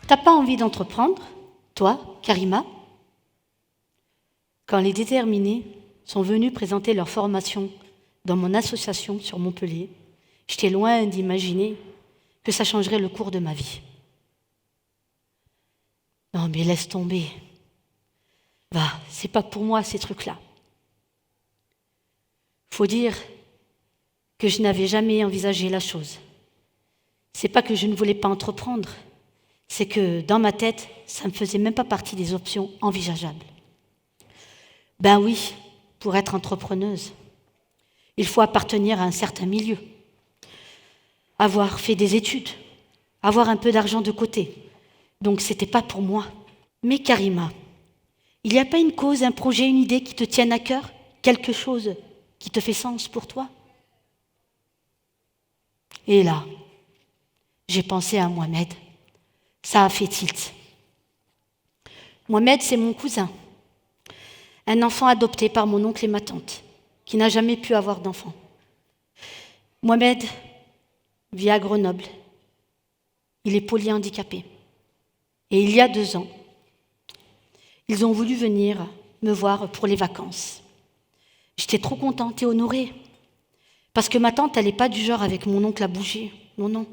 T'as pas envie d'entreprendre, toi, Karima? Quand les déterminés sont venus présenter leur formation dans mon association sur Montpellier, j'étais loin d'imaginer que ça changerait le cours de ma vie. Non mais laisse tomber. Va, c'est pas pour moi ces trucs-là. Faut dire que je n'avais jamais envisagé la chose. C'est pas que je ne voulais pas entreprendre, c'est que dans ma tête, ça ne faisait même pas partie des options envisageables. Ben oui, pour être entrepreneuse, il faut appartenir à un certain milieu, avoir fait des études, avoir un peu d'argent de côté. Donc c'était pas pour moi. Mais Karima, il n'y a pas une cause, un projet, une idée qui te tienne à cœur? Quelque chose qui te fait sens pour toi? Et là, j'ai pensé à Mohamed. Ça a fait tilt. Mohamed, c'est mon cousin. Un enfant adopté par mon oncle et ma tante, qui n'a jamais pu avoir d'enfant. Mohamed vit à Grenoble. Il est polyhandicapé. Et il y a 2 ans, ils ont voulu venir me voir pour les vacances. J'étais trop contente et honorée. Parce que ma tante, elle n'est pas du genre avec mon oncle à bouger. Non, non.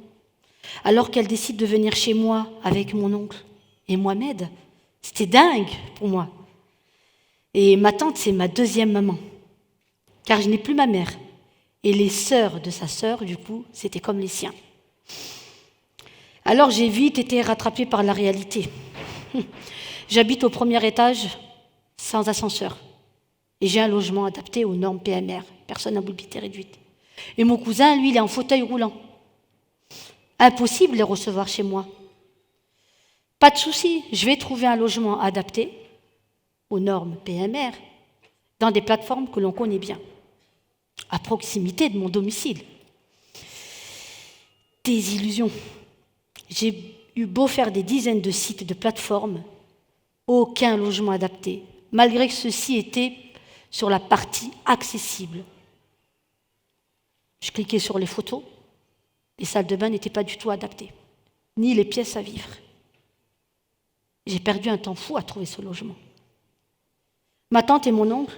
Alors qu'elle décide de venir chez moi avec mon oncle et Mohamed, c'était dingue pour moi. Et ma tante, c'est ma 2e maman. Car je n'ai plus ma mère. Et les sœurs de sa sœur, du coup, c'était comme les siens. Alors j'ai vite été rattrapée par la réalité. J'habite au 1er étage, sans ascenseur. Et j'ai un logement adapté aux normes PMR, personne à mobilité réduite. Et mon cousin, lui, il est en fauteuil roulant. Impossible de les recevoir chez moi. Pas de souci, je vais trouver un logement adapté aux normes PMR dans des plateformes que l'on connaît bien, à proximité de mon domicile. Des illusions. J'ai eu beau faire des dizaines de sites de plateformes, aucun logement adapté, malgré que ceux-ci étaient sur la partie accessible. Je cliquais sur les photos, les salles de bain n'étaient pas du tout adaptées, ni les pièces à vivre. J'ai perdu un temps fou à trouver ce logement. Ma tante et mon oncle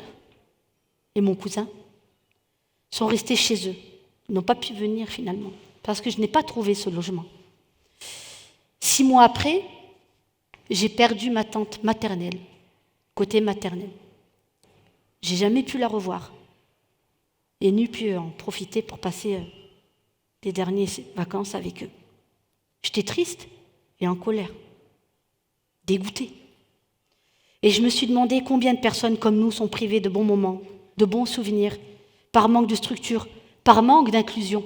et mon cousin sont restés chez eux. Ils n'ont pas pu venir finalement, parce que je n'ai pas trouvé ce logement. 6 mois après, j'ai perdu ma tante maternelle, côté maternel. J'ai jamais pu la revoir et ni pu en profiter pour passer les dernières vacances avec eux. J'étais triste et en colère, dégoûtée. Et je me suis demandé combien de personnes comme nous sont privées de bons moments, de bons souvenirs, par manque de structure, par manque d'inclusion.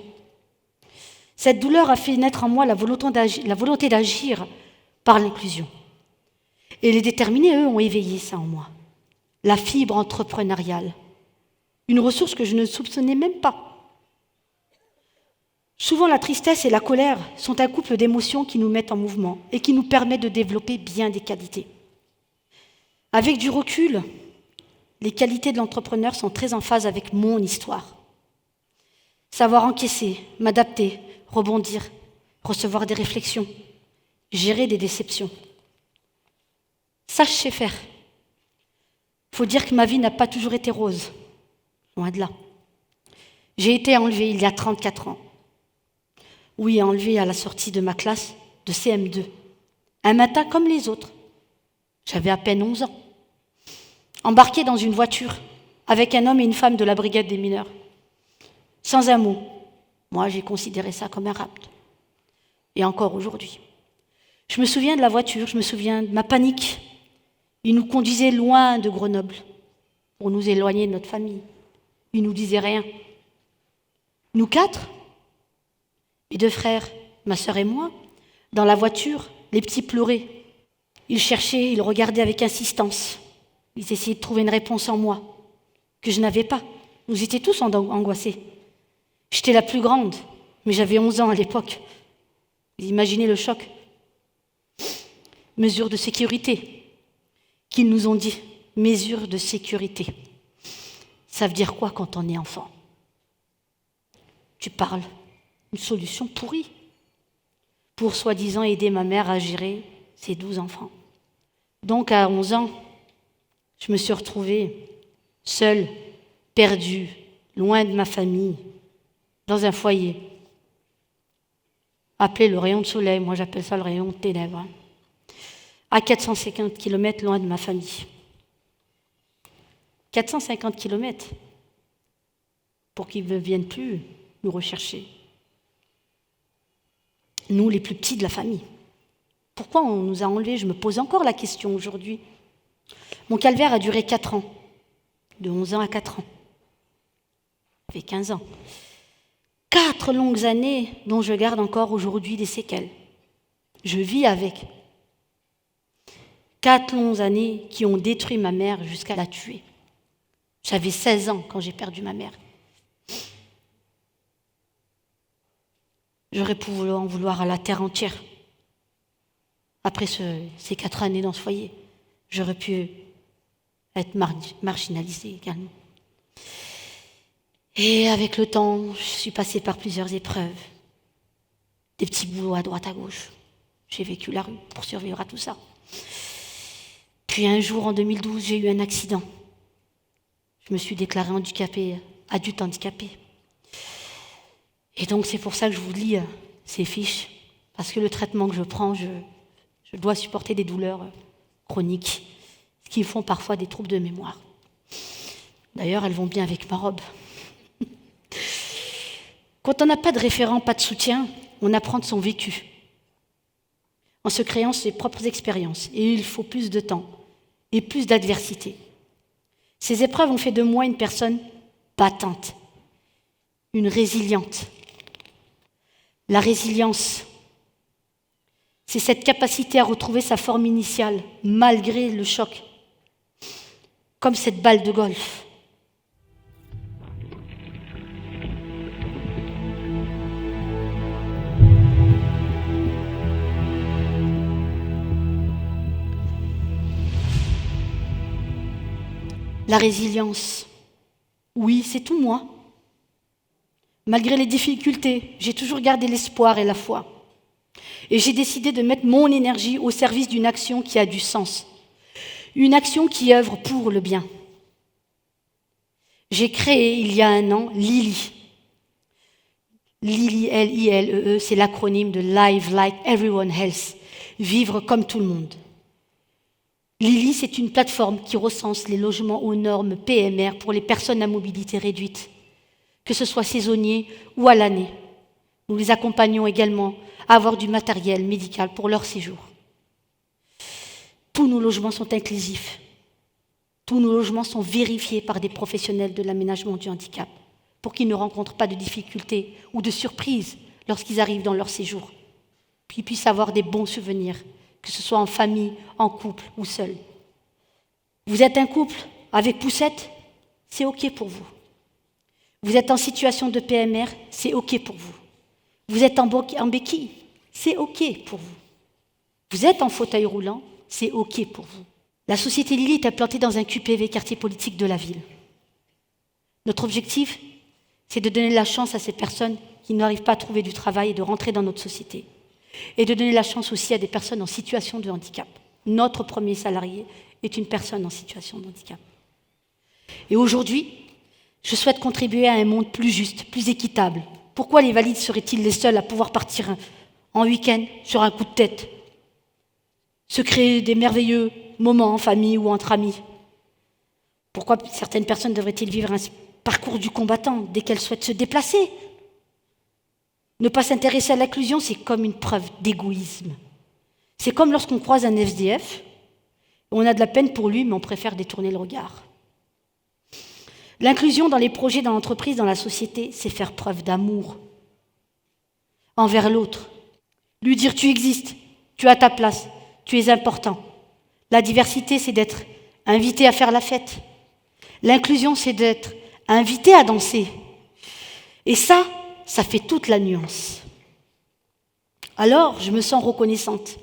Cette douleur a fait naître en moi la volonté d'agir par l'inclusion. Et les déterminés, eux, ont éveillé ça en moi. La fibre entrepreneuriale. Une ressource que je ne soupçonnais même pas. Souvent, la tristesse et la colère sont un couple d'émotions qui nous mettent en mouvement et qui nous permettent de développer bien des qualités. Avec du recul, les qualités de l'entrepreneur sont très en phase avec mon histoire. Savoir encaisser, m'adapter, rebondir, recevoir des réflexions, gérer des déceptions. Ça, je sais faire. Faut dire que ma vie n'a pas toujours été rose. Loin de là. J'ai été enlevée il y a 34 ans. Oui, enlevée à la sortie de ma classe de CM2. Un matin comme les autres. J'avais à peine 11 ans. Embarquée dans une voiture avec un homme et une femme de la brigade des mineurs. Sans un mot. Moi, j'ai considéré ça comme un rapt. Et encore aujourd'hui. Je me souviens de la voiture, je me souviens de ma panique. Ils nous conduisaient loin de Grenoble pour nous éloigner de notre famille. Ils ne nous disaient rien. Nous 4, mes 2 frères, ma sœur et moi, dans la voiture, les petits pleuraient. Ils cherchaient, ils regardaient avec insistance. Ils essayaient de trouver une réponse en moi, que je n'avais pas. Nous étions tous angoissés. J'étais la plus grande, mais j'avais 11 ans à l'époque. Vous imaginez le choc. Mesures de sécurité qu'ils nous ont dit, mesures de sécurité. Ça veut dire quoi quand on est enfant? Tu parles une solution pourrie pour soi-disant aider ma mère à gérer ses 12 enfants. Donc à 11 ans, je me suis retrouvée seule, perdue, loin de ma famille, dans un foyer, appelé le rayon de soleil, moi j'appelle ça le rayon de ténèbres, à 450 km loin de ma famille. 450 km pour qu'ils ne viennent plus nous rechercher. Nous, les plus petits de la famille. Pourquoi on nous a enlevés? Je me pose encore la question aujourd'hui. Mon calvaire a duré 4 ans, de 11 ans à 4 ans. Ça fait 15 ans. 4 longues années dont je garde encore aujourd'hui des séquelles. Je vis avec. 4 longues années qui ont détruit ma mère jusqu'à la tuer. J'avais 16 ans quand j'ai perdu ma mère. J'aurais pu en vouloir à la terre entière. Après ces 4 années dans ce foyer, j'aurais pu être marginalisée également. Et avec le temps, je suis passée par plusieurs épreuves. Des petits boulots à droite à gauche. J'ai vécu la rue pour survivre à tout ça. Puis un jour, en 2012, j'ai eu un accident. Je me suis déclarée handicapée, adulte handicapée. Et donc c'est pour ça que je vous lis ces fiches, parce que le traitement que je prends, je dois supporter des douleurs chroniques, ce qui font parfois des troubles de mémoire. D'ailleurs, elles vont bien avec ma robe. Quand on n'a pas de référent, pas de soutien, on apprend de son vécu, en se créant ses propres expériences. Et il faut plus de temps et plus d'adversité. Ces épreuves ont fait de moi une personne battante, une résiliente. La résilience, c'est cette capacité à retrouver sa forme initiale, malgré le choc, comme cette balle de golf. La résilience, oui, c'est tout moi. Malgré les difficultés, j'ai toujours gardé l'espoir et la foi. Et j'ai décidé de mettre mon énergie au service d'une action qui a du sens. Une action qui œuvre pour le bien. J'ai créé, il y a 1 an, Lily. Lily, L-I-L-E-E, c'est l'acronyme de Live Like Everyone Else. Vivre comme tout le monde. Lily, c'est une plateforme qui recense les logements aux normes PMR pour les personnes à mobilité réduite, que ce soit saisonniers ou à l'année. Nous les accompagnons également à avoir du matériel médical pour leur séjour. Tous nos logements sont inclusifs. Tous nos logements sont vérifiés par des professionnels de l'aménagement du handicap pour qu'ils ne rencontrent pas de difficultés ou de surprises lorsqu'ils arrivent dans leur séjour, qu'ils puissent avoir des bons souvenirs, que ce soit en famille, en couple ou seul. Vous êtes un couple avec poussette, c'est OK pour vous. Vous êtes en situation de PMR, c'est OK pour vous. Vous êtes en béquille, c'est OK pour vous. Vous êtes en fauteuil roulant, c'est OK pour vous. La société Lily est implantée dans un QPV, quartier politique de la ville. Notre objectif, c'est de donner la chance à ces personnes qui n'arrivent pas à trouver du travail et de rentrer dans notre société. Et de donner la chance aussi à des personnes en situation de handicap. Notre premier salarié est une personne en situation de handicap. Et aujourd'hui, je souhaite contribuer à un monde plus juste, plus équitable. Pourquoi les valides seraient-ils les seuls à pouvoir partir en week-end sur un coup de tête? Se créer des merveilleux moments en famille ou entre amis? Pourquoi certaines personnes devraient-ils vivre un parcours du combattant dès qu'elles souhaitent se déplacer? Ne pas s'intéresser à l'inclusion, c'est comme une preuve d'égoïsme. C'est comme lorsqu'on croise un SDF, on a de la peine pour lui, mais on préfère détourner le regard. L'inclusion dans les projets, dans l'entreprise, dans la société, c'est faire preuve d'amour envers l'autre. Lui dire « tu existes, tu as ta place, tu es important ». La diversité, c'est d'être invité à faire la fête. L'inclusion, c'est d'être invité à danser. Et ça fait toute la nuance. Alors, je me sens reconnaissante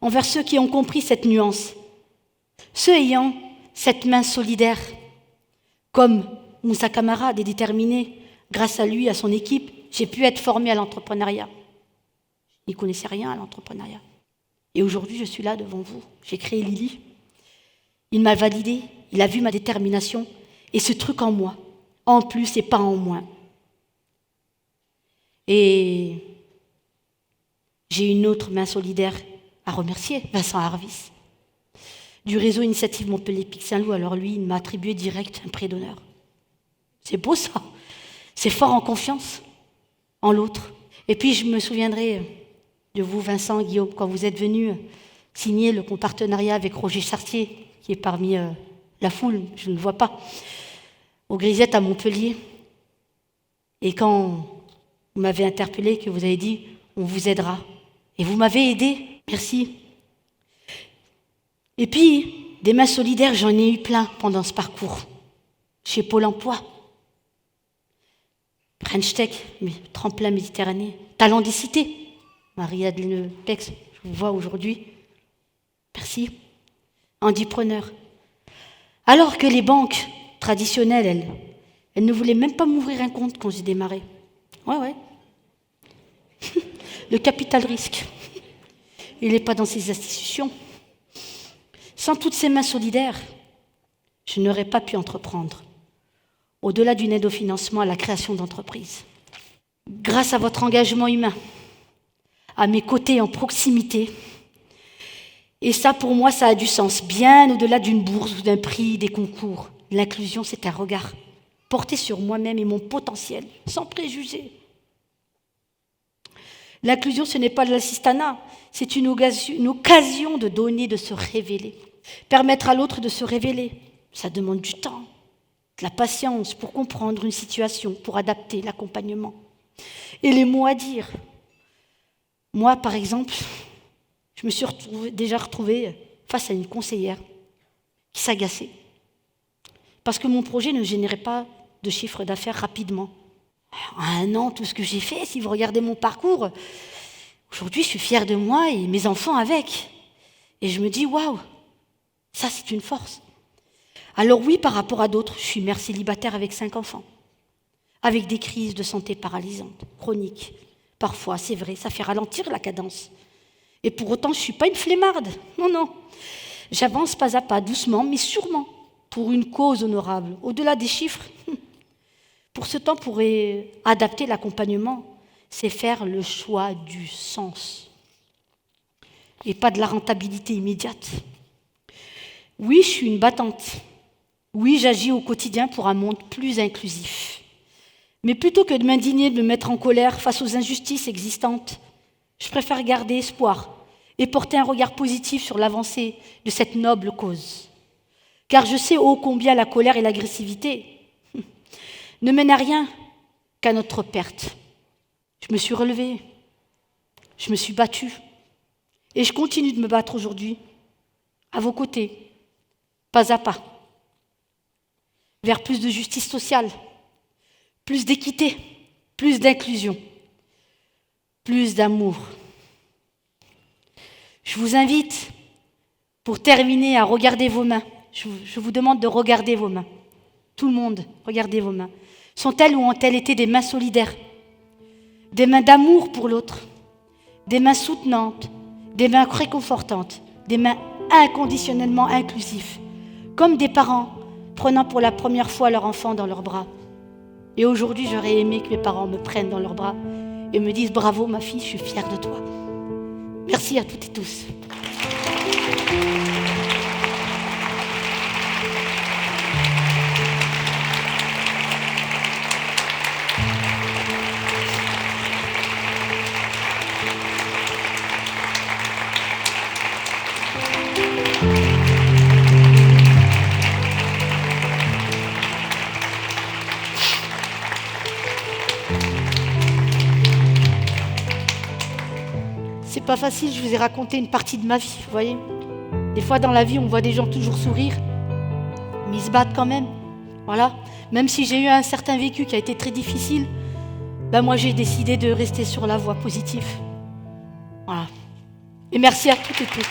envers ceux qui ont compris cette nuance, Ceux ayant cette main solidaire, comme Moussa Camarade est déterminé, grâce à lui, à son équipe, j'ai pu être formé à l'entrepreneuriat. Je n'y connaissais rien à l'entrepreneuriat. Et aujourd'hui, je suis là devant vous. J'ai créé Lily. Il m'a validé, il a vu ma détermination et ce truc en moi, en plus et pas en moins. Et j'ai une autre main solidaire à remercier, Vincent Harvis, du réseau Initiative Montpellier-Pic Saint-Loup. Alors lui, il m'a attribué direct un prix d'honneur. C'est beau ça, c'est fort en confiance en l'autre. Et puis je me souviendrai de vous, Vincent, Guillaume, quand vous êtes venus signer le partenariat avec Roger Chartier, qui est parmi la foule, je ne le vois pas, aux Grisettes à Montpellier. Et quand vous m'avez interpellé, que vous avez dit « on vous aidera », et vous m'avez aidé, merci. Et puis, des mains solidaires, j'en ai eu plein pendant ce parcours, chez Pôle emploi, French Tech, Tremplin Méditerranée, Talent des cités, Marie-Adeline Pex, je vous vois aujourd'hui, merci. Handipreneur. Alors que les banques traditionnelles, elles ne voulaient même pas m'ouvrir un compte quand j'ai démarré. Ouais. Le capital risque, il n'est pas dans ces institutions. Sans toutes ces mains solidaires, je n'aurais pas pu entreprendre, au-delà d'une aide au financement, à la création d'entreprises. Grâce à votre engagement humain, à mes côtés en proximité, et ça, pour moi, ça a du sens, bien au-delà d'une bourse ou d'un prix, des concours. L'inclusion, c'est un regard porté sur moi-même et mon potentiel, sans préjugés. L'inclusion, ce n'est pas de l'assistanat, c'est une occasion de donner, de se révéler. Permettre à l'autre de se révéler, ça demande du temps, de la patience pour comprendre une situation, pour adapter l'accompagnement. Et les mots à dire. Moi, par exemple, je me suis déjà retrouvée face à une conseillère qui s'agaçait parce que mon projet ne générait pas de chiffre d'affaires rapidement. En 1 an, tout ce que j'ai fait, si vous regardez mon parcours, aujourd'hui, je suis fière de moi et mes enfants avec. Et je me dis, waouh, ça c'est une force. Alors oui, par rapport à d'autres, je suis mère célibataire avec 5 enfants, avec des crises de santé paralysantes, chroniques. Parfois, c'est vrai, ça fait ralentir la cadence. Et pour autant, je ne suis pas une flemmarde. Non. J'avance pas à pas, doucement, mais sûrement, pour une cause honorable, au-delà des chiffres. Pour ce temps, pour adapter l'accompagnement, c'est faire le choix du sens et pas de la rentabilité immédiate. Oui, je suis une battante. Oui, j'agis au quotidien pour un monde plus inclusif. Mais plutôt que de m'indigner, de me mettre en colère face aux injustices existantes, je préfère garder espoir et porter un regard positif sur l'avancée de cette noble cause. Car je sais ô combien la colère et l'agressivité ne mènent à rien qu'à notre perte. Je me suis relevée, je me suis battue et je continue de me battre aujourd'hui, à vos côtés, pas à pas, vers plus de justice sociale, plus d'équité, plus d'inclusion, plus d'amour. Je vous invite, pour terminer, à regarder vos mains. Je vous demande de regarder vos mains. Tout le monde, regardez vos mains. Sont-elles ou ont-elles été des mains solidaires? Des mains d'amour pour l'autre, des mains soutenantes, des mains réconfortantes, des mains inconditionnellement inclusives, comme des parents prenant pour la première fois leur enfant dans leurs bras. Et aujourd'hui, j'aurais aimé que mes parents me prennent dans leurs bras et me disent « Bravo ma fille, je suis fière de toi ». Merci à toutes et tous. C'est pas facile, je vous ai raconté une partie de ma vie, vous voyez. Des fois dans la vie, on voit des gens toujours sourire, mais ils se battent quand même. Voilà. Même si j'ai eu un certain vécu qui a été très difficile, moi j'ai décidé de rester sur la voie positive. Voilà. Et merci à toutes et tous.